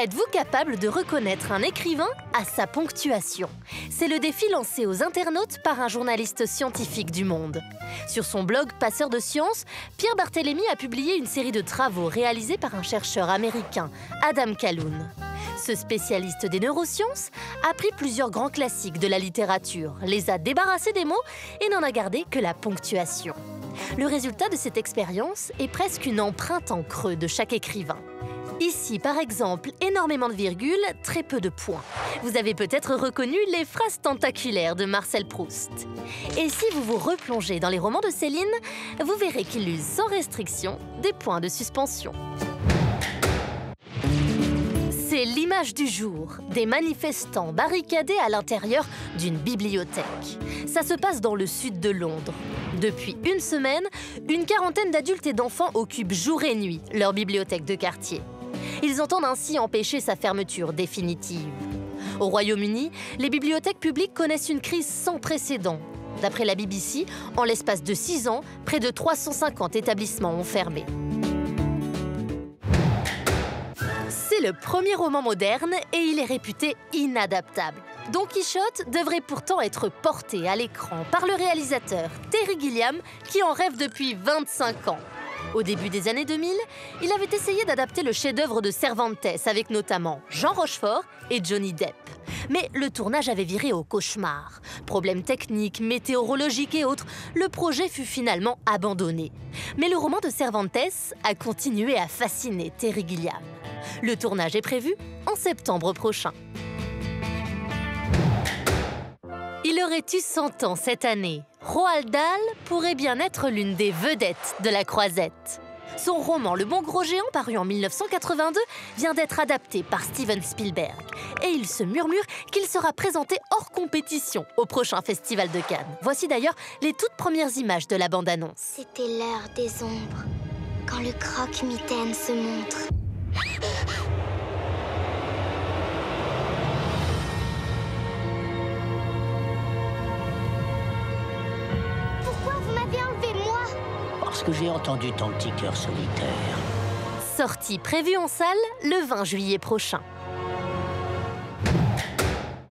Êtes-vous capable de reconnaître un écrivain à sa ponctuation? C'est le défi lancé aux internautes par un journaliste scientifique du Monde. Sur son blog Passeur de sciences, Pierre Barthélemy a publié une série de travaux réalisés par un chercheur américain, Adam Calhoun. Ce spécialiste des neurosciences a pris plusieurs grands classiques de la littérature, les a débarrassés des mots et n'en a gardé que la ponctuation. Le résultat de cette expérience est presque une empreinte en creux de chaque écrivain. Ici, par exemple, énormément de virgules, très peu de points. Vous avez peut-être reconnu les phrases tentaculaires de Marcel Proust. Et si vous vous replongez dans les romans de Céline, vous verrez qu'il use sans restriction des points de suspension. C'est l'image du jour, des manifestants barricadés à l'intérieur d'une bibliothèque. Ça se passe dans le sud de Londres. Depuis une semaine, une quarantaine d'adultes et d'enfants occupent jour et nuit leur bibliothèque de quartier. Ils entendent ainsi empêcher sa fermeture définitive. Au Royaume-Uni, les bibliothèques publiques connaissent une crise sans précédent. D'après la BBC, en l'espace de 6 ans, près de 350 établissements ont fermé. C'est le premier roman moderne et il est réputé inadaptable. Don Quichotte devrait pourtant être porté à l'écran par le réalisateur Terry Gilliam qui en rêve depuis 25 ans. Au début des années 2000, il avait essayé d'adapter le chef-d'œuvre de Cervantes avec notamment Jean Rochefort et Johnny Depp. Mais le tournage avait viré au cauchemar. Problèmes techniques, météorologiques et autres, le projet fut finalement abandonné. Mais le roman de Cervantes a continué à fasciner Terry Gilliam. Le tournage est prévu en septembre prochain. Il aurait eu 100 ans cette année. Roald Dahl pourrait bien être l'une des vedettes de la Croisette. Son roman Le Bon Gros Géant, paru en 1982, vient d'être adapté par Steven Spielberg. Et il se murmure qu'il sera présenté hors compétition au prochain Festival de Cannes. Voici d'ailleurs les toutes premières images de la bande-annonce. C'était l'heure des ombres, quand le croque-mitaine se montre. Parce que j'ai entendu ton petit cœur solitaire. Sortie prévue en salle le 20 juillet prochain.